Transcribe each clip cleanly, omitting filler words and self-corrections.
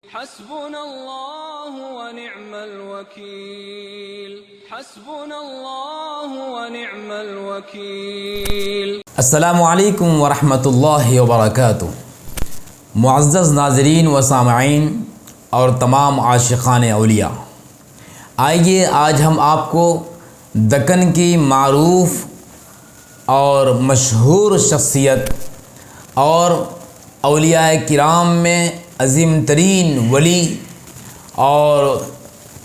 حسبنا الله ونعم الوكيل حسبنا الله ونعم الوكيل. السلام علیکم ورحمۃ اللہ وبرکاتہ. معزز ناظرین و سامعین اور تمام عاشقان اولیاء، آئیے آج ہم آپ کو دکن کی معروف اور مشہور شخصیت اور اولیاء کرام میں عظیم ترین ولی اور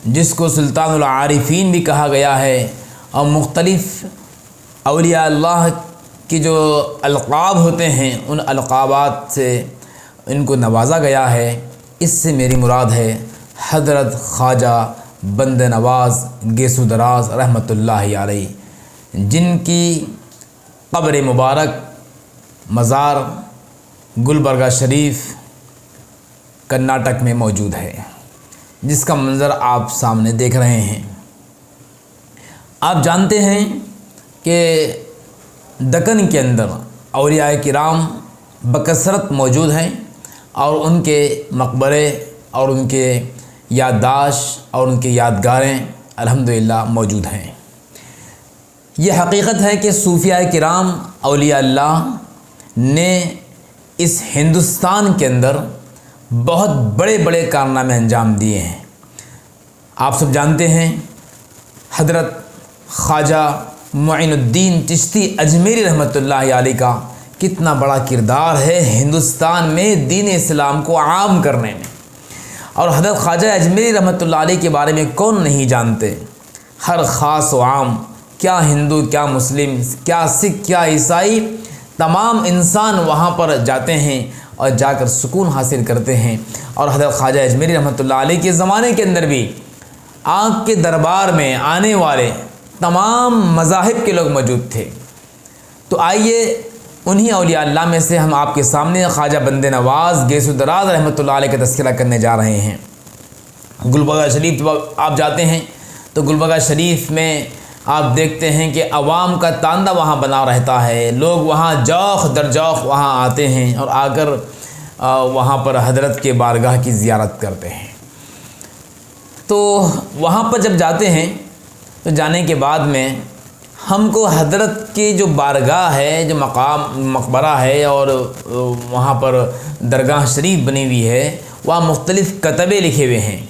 جس کو سلطان العارفین بھی کہا گیا ہے اور مختلف اولیاء اللہ کی جو القاب ہوتے ہیں ان القابات سے ان کو نوازا گیا ہے، اس سے میری مراد ہے حضرت خواجہ بند نواز گیسو دراز رحمۃ اللہ علیہ، جن کی قبر مبارک مزار گلبرگہ شریف کرناٹک میں موجود ہے، جس کا منظر آپ سامنے دیکھ رہے ہیں۔ آپ جانتے ہیں کہ دکن کے اندر اولیاء کرام بکثرت موجود ہیں اور ان کے مقبرے اور ان کے یادداشت اور ان کی یادگاریں الحمدللہ موجود ہیں۔ یہ حقیقت ہے کہ صوفیاء کرام اولیاء اللہ نے اس ہندوستان کے اندر بہت بڑے بڑے کارنامے انجام دیے ہیں۔ آپ سب جانتے ہیں حضرت خواجہ معین الدین چشتی اجمیری رحمۃ اللہ علیہ کا کتنا بڑا کردار ہے ہندوستان میں دین اسلام کو عام کرنے میں، اور حضرت خواجہ اجمیری رحمۃ اللہ علیہ کے بارے میں کون نہیں جانتے۔ ہر خاص و عام، کیا ہندو کیا مسلم کیا سکھ کیا عیسائی، تمام انسان وہاں پر جاتے ہیں اور جا کر سکون حاصل کرتے ہیں۔ اور حضرت خواجہ اجمیری رحمۃ اللہ علیہ کے زمانے کے اندر بھی آنکھ کے دربار میں آنے والے تمام مذاہب کے لوگ موجود تھے۔ تو آئیے انہی اولیاء اللہ میں سے ہم آپ کے سامنے خواجہ بند نواز گیسو دراز رحمۃ اللہ علیہ کا تذکرہ کرنے جا رہے ہیں۔ گلبرگہ شریف آپ جاتے ہیں تو گلبرگہ شریف میں آپ دیکھتے ہیں کہ عوام کا تاندہ وہاں بنا رہتا ہے، لوگ وہاں جوخ در جوخ وہاں آتے ہیں اور آ کر وہاں پر حضرت کے بارگاہ کی زیارت کرتے ہیں۔ تو وہاں پر جب جاتے ہیں تو جانے کے بعد میں ہم کو حضرت کی جو بارگاہ ہے، جو مقبرہ ہے اور وہاں پر درگاہ شریف بنی ہوئی ہے، وہاں مختلف کتبے لکھے ہوئے ہیں،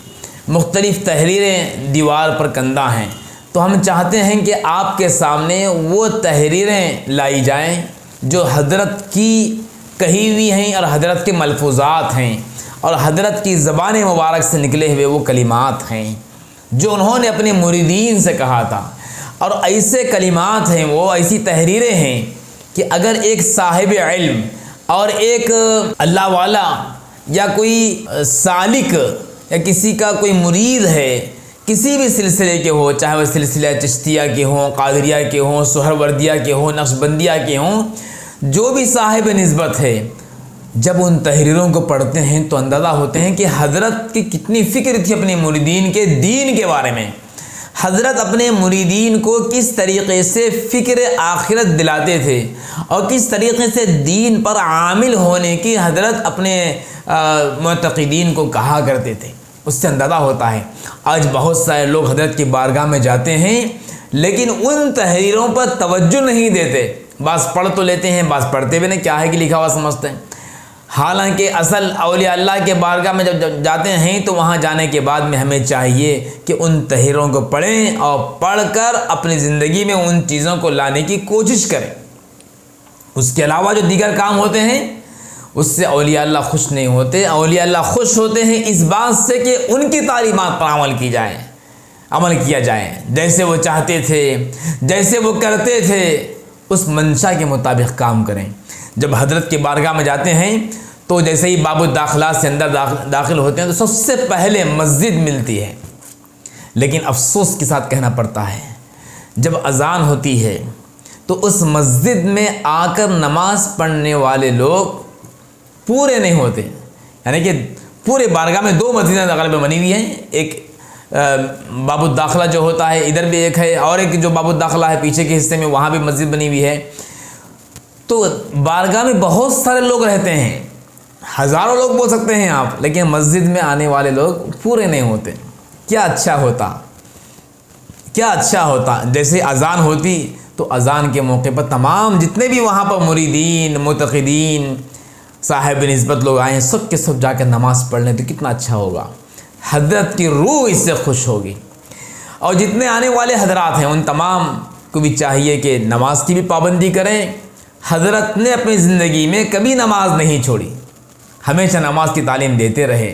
مختلف تحریریں دیوار پر کندہ ہیں۔ تو ہم چاہتے ہیں کہ آپ کے سامنے وہ تحریریں لائی جائیں جو حضرت کی کہی ہوئی ہیں اور حضرت کے ملفوظات ہیں اور حضرت کی زبان مبارک سے نکلے ہوئے وہ کلمات ہیں جو انہوں نے اپنے مریدین سے کہا تھا۔ اور ایسے کلمات ہیں، وہ ایسی تحریریں ہیں کہ اگر ایک صاحب علم اور ایک اللہ والا یا کوئی سالک یا کسی کا کوئی مرید ہے، کسی بھی سلسلے کے ہو، چاہے وہ سلسلہ چشتیہ کے ہوں، قادریہ کے ہوں، سہروردیہ کے ہوں، نقشبندیہ کے ہوں، جو بھی صاحب نسبت ہے، جب ان تحریروں کو پڑھتے ہیں تو اندازہ ہوتے ہیں کہ حضرت کی کتنی فکر تھی اپنے مریدین کے دین کے بارے میں۔ حضرت اپنے مریدین کو کس طریقے سے فکر آخرت دلاتے تھے اور کس طریقے سے دین پر عامل ہونے کی حضرت اپنے معتقدین کو کہا کرتے تھے، اس سے اندازہ ہوتا ہے۔ آج بہت سارے لوگ حضرت کی بارگاہ میں جاتے ہیں لیکن ان تحریروں پر توجہ نہیں دیتے، بعض پڑھ تو لیتے ہیں، بعض پڑھتے بھی نہیں، کیا ہے کہ لکھا ہوا سمجھتے ہیں۔ حالانکہ اصل اولیاء اللہ کے بارگاہ میں جب جاتے ہیں تو وہاں جانے کے بعد میں ہمیں چاہیے کہ ان تحریروں کو پڑھیں اور پڑھ کر اپنی زندگی میں ان چیزوں کو لانے کی کوشش کریں۔ اس کے علاوہ جو دیگر کام ہوتے ہیں اس سے اولیاء اللہ خوش نہیں ہوتے۔ اولیاء اللہ خوش ہوتے ہیں اس بات سے کہ ان کی تعلیمات پر عمل کیا جائے، جیسے وہ چاہتے تھے، جیسے وہ کرتے تھے، اس منشا کے مطابق کام کریں۔ جب حضرت کے بارگاہ میں جاتے ہیں تو جیسے ہی باب الداخلات سے اندر داخل ہوتے ہیں تو سب سے پہلے مسجد ملتی ہے، لیکن افسوس کے ساتھ کہنا پڑتا ہے جب اذان ہوتی ہے تو اس مسجد میں آ کر نماز پڑھنے والے لوگ پورے نہیں ہوتے۔ یعنی کہ پورے بارگاہ میں دو مسجدیں غالباً بنی ہوئی ہیں، ایک باب الداخلہ جو ہوتا ہے ادھر بھی ایک ہے، اور ایک جو باب الداخلہ ہے پیچھے کے حصے میں وہاں بھی مسجد بنی ہوئی ہے۔ تو بارگاہ میں بہت سارے لوگ رہتے ہیں ہزاروں لوگ بول سکتے ہیں آپ، لیکن مسجد میں آنے والے لوگ پورے نہیں ہوتے۔ کیا اچھا ہوتا، کیا اچھا ہوتا جیسے اذان ہوتی تو اذان کے موقع پر تمام جتنے بھی وہاں پر مریدین، معتقدین، صاحب نسبت لوگ آئے ہیں، سب کے سب جا کر نماز پڑھ لیں تو کتنا اچھا ہوگا۔ حضرت کی روح اس سے خوش ہوگی۔ اور جتنے آنے والے حضرات ہیں ان تمام کو بھی چاہیے کہ نماز کی بھی پابندی کریں۔ حضرت نے اپنی زندگی میں کبھی نماز نہیں چھوڑی، ہمیشہ نماز کی تعلیم دیتے رہے۔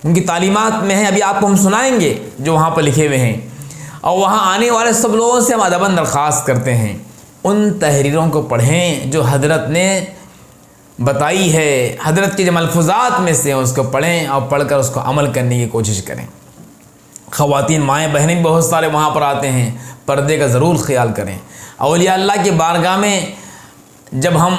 ان کی تعلیمات میں ہیں، ابھی آپ کو ہم سنائیں گے جو وہاں پر لکھے ہوئے ہیں۔ اور وہاں آنے والے سب لوگوں سے ہم ادباً درخواست کرتے ہیں ان تحریروں کو پڑھیں جو حضرت نے بتائی ہے، حضرت کے جو ملفوظات میں سے اس کو پڑھیں اور پڑھ کر اس کو عمل کرنے کی کوشش کریں۔ خواتین مائیں بہنیں بھی بہت سارے وہاں پر آتے ہیں، پردے کا ضرور خیال کریں۔ اولیاء اللہ کی بارگاہ میں جب ہم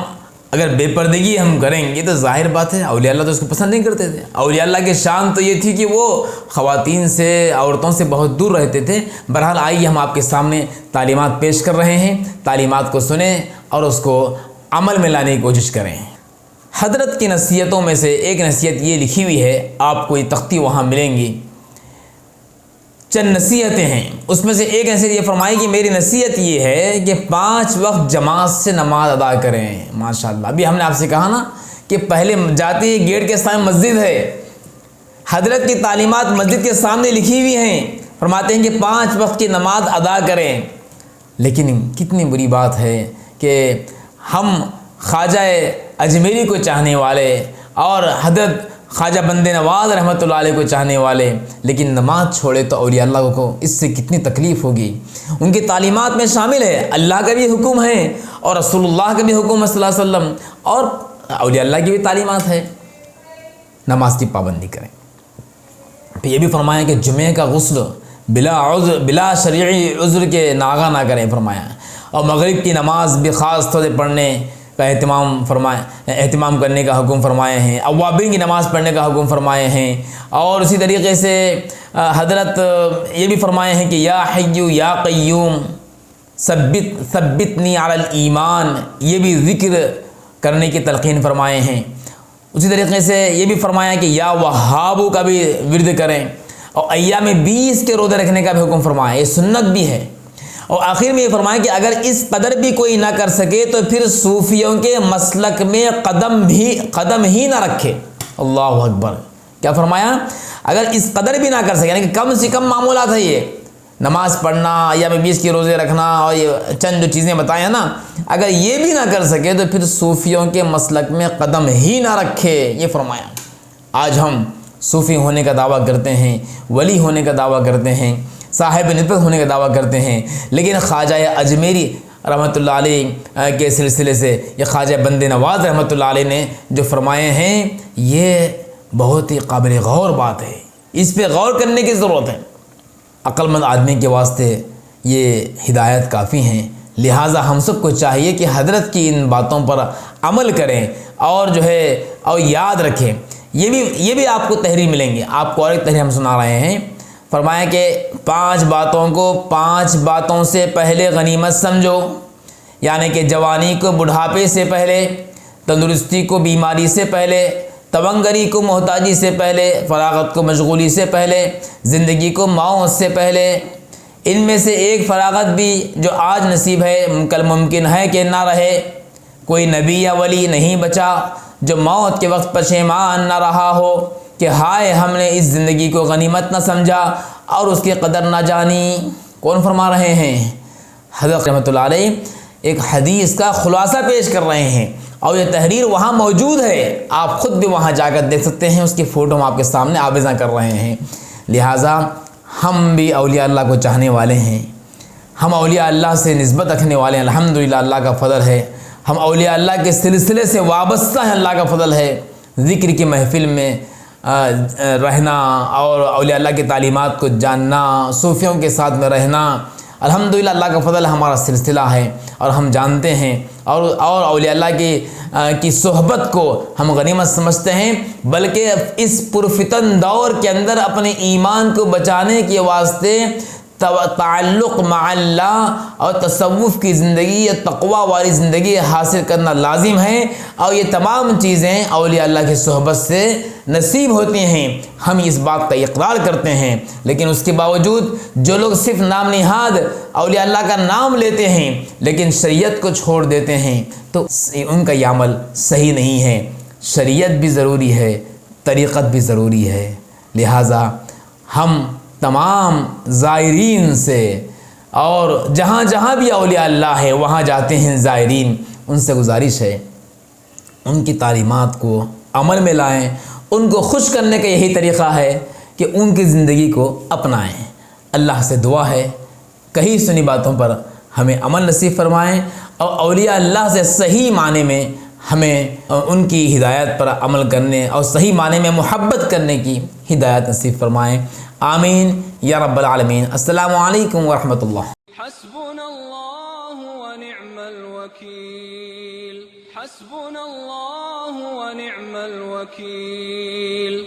اگر بے پردگی ہم کریں گے تو ظاہر بات ہے اولیاء اللہ تو اس کو پسند نہیں کرتے تھے۔ اولیاء اللہ کی شان تو یہ تھی کہ وہ خواتین سے، عورتوں سے بہت دور رہتے تھے۔ بہرحال آئیے ہم آپ کے سامنے تعلیمات پیش کر رہے ہیں، تعلیمات کو سنیں اور اس کو عمل میں لانے کی کوشش کریں۔ حضرت کی نصیحتوں میں سے ایک نصیحت یہ لکھی ہوئی ہے، آپ کو یہ تختی وہاں ملیں گی، چند نصیحتیں ہیں، اس میں سے ایک نصیحت یہ فرمائی کہ میری نصیحت یہ ہے کہ 5 وقت جماعت سے نماز ادا کریں۔ ماشاءاللہ، ابھی ہم نے آپ سے کہا نا کہ پہلے جاتے ہی گیٹ کے سامنے مسجد ہے، حضرت کی تعلیمات مسجد کے سامنے لکھی ہوئی ہیں، فرماتے ہیں کہ 5 وقت کی نماز ادا کریں۔ لیکن کتنی بری بات ہے کہ ہم خواجہ اجمیری کو چاہنے والے اور حضرت خواجہ بند نواز رحمۃ اللہ علیہ کو چاہنے والے لیکن نماز چھوڑے تو اولیاء اللہ کو اس سے کتنی تکلیف ہوگی۔ ان کی تعلیمات میں شامل ہے اللہ کا بھی حکم ہے اور رسول اللہ کا بھی حکم ہے صلی اللہ علیہ وسلم، اور اولیاء اللہ کی بھی تعلیمات ہے، نماز کی پابندی کریں۔ پھر یہ بھی فرمایا کہ جمعہ کا غسل بلا شرعی عذر کے ناغہ نہ کریں فرمایا، اور مغرب کی نماز بھی خاص طور سے پڑھنے کا اہتمام کرنے کا حکم فرمائے ہیں، اوابین کی نماز پڑھنے کا حکم فرمائے ہیں۔ اور اسی طریقے سے حضرت یہ بھی فرمائے ہیں کہ یا حی یا قیوم ثبتنی علی الایمان، یہ بھی ذکر کرنے کی تلقین فرمائے ہیں۔ اسی طریقے سے یہ بھی فرمایا کہ یا وہابو کا بھی ورد کریں، اور ایام 20 کے روزے رکھنے کا بھی حکم فرمایا، یہ سنت بھی ہے۔ اور آخر میں یہ فرمایا کہ اگر اس قدر بھی کوئی نہ کر سکے تو پھر صوفیوں کے مسلک میں قدم ہی نہ رکھے۔ اللہ اکبر، کیا فرمایا؟ اگر اس قدر بھی نہ کر سکے، یعنی کہ کم سے کم معمولات ہے یہ، نماز پڑھنا یا 20 کے روزے رکھنا اور یہ چند جو چیزیں بتائیں نا، اگر یہ بھی نہ کر سکے تو پھر صوفیوں کے مسلک میں قدم ہی نہ رکھے، یہ فرمایا۔ آج ہم صوفی ہونے کا دعویٰ کرتے ہیں، ولی ہونے کا دعویٰ کرتے ہیں، صاحب نسبت ہونے کا دعویٰ کرتے ہیں، لیکن خواجہ اجمیری رحمۃ اللہ علیہ کے سلسلے سے یہ خواجہ بند نواز رحمۃ اللہ علیہ نے جو فرمائے ہیں یہ بہت ہی قابل غور بات ہے، اس پہ غور کرنے کی ضرورت ہے۔ عقل مند آدمی کے واسطے یہ ہدایت کافی ہیں، لہٰذا ہم سب کو چاہیے کہ حضرت کی ان باتوں پر عمل کریں اور جو ہے اور یاد رکھیں۔ یہ بھی آپ کو تحریر ملیں گے، آپ کو اور ایک تحریر ہم سنا رہے ہیں۔ فرمایا کہ 5 باتوں کو 5 باتوں سے پہلے غنیمت سمجھو، یعنی کہ جوانی کو بڑھاپے سے پہلے، تندرستی کو بیماری سے پہلے، تونگری کو محتاجی سے پہلے، فراغت کو مشغولی سے پہلے، زندگی کو موت سے پہلے۔ ان میں سے ایک فراغت بھی جو آج نصیب ہے کل ممکن ہے کہ نہ رہے۔ کوئی نبی یا ولی نہیں بچا جو موت کے وقت پشیمان نہ رہا ہو کہ ہائے ہم نے اس زندگی کو غنیمت نہ سمجھا اور اس کی قدر نہ جانی۔ کون فرما رہے ہیں؟ حضرت رحمۃ اللہ علیہ ایک حدیث کا خلاصہ پیش کر رہے ہیں، اور یہ تحریر وہاں موجود ہے، آپ خود بھی وہاں جا کر دیکھ سکتے ہیں، اس کی فوٹو ہم آپ کے سامنے آویزاں کر رہے ہیں۔ لہٰذا ہم بھی اولیاء اللہ کو چاہنے والے ہیں، ہم اولیاء اللہ سے نسبت رکھنے والے ہیں، الحمدللہ اللہ کا فضل ہے، ہم اولیاء اللہ کے سلسلے سے وابستہ ہیں، اللہ کا فضل ہے۔ ذکر کی محفل میں رہنا اور اولیاء اللہ کی تعلیمات کو جاننا، صوفیوں کے ساتھ میں رہنا، الحمدللہ اللہ کا فضل ہمارا سلسلہ ہے اور ہم جانتے ہیں، اور اولیاء اللہ کی صحبت کو ہم غنیمت سمجھتے ہیں، بلکہ اس پرفتن دور کے اندر اپنے ایمان کو بچانے کے واسطے تعلق مع اللہ اور تصوف کی زندگی یا تقوی والی زندگی حاصل کرنا لازم ہے، اور یہ تمام چیزیں اولیاء اللہ کی صحبت سے نصیب ہوتی ہیں۔ ہم اس بات کا اقرار کرتے ہیں، لیکن اس کے باوجود جو لوگ صرف نام نہاد اولیاء اللہ کا نام لیتے ہیں لیکن شریعت کو چھوڑ دیتے ہیں تو ان کا یہ عمل صحیح نہیں ہے۔ شریعت بھی ضروری ہے، طریقت بھی ضروری ہے، لہٰذا ہم تمام زائرین سے اور جہاں جہاں بھی اولیاء اللہ ہے وہاں جاتے ہیں زائرین، ان سے گزارش ہے ان کی تعلیمات کو عمل میں لائیں۔ ان کو خوش کرنے کا یہی طریقہ ہے کہ ان کی زندگی کو اپنائیں۔ اللہ سے دعا ہے کہیں سنی باتوں پر ہمیں عمل نصیب فرمائیں، اور اولیاء اللہ سے صحیح معنی میں ہمیں ان کی ہدایت پر عمل کرنے اور صحیح معنی میں محبت کرنے کی ہدایت نصیب فرمائیں۔ آمین یا رب العالمین۔ السلام علیکم ورحمۃ اللہ۔ حسبنا اللہ ونعم الوکیل، حسبنا اللہ ونعم الوکیل۔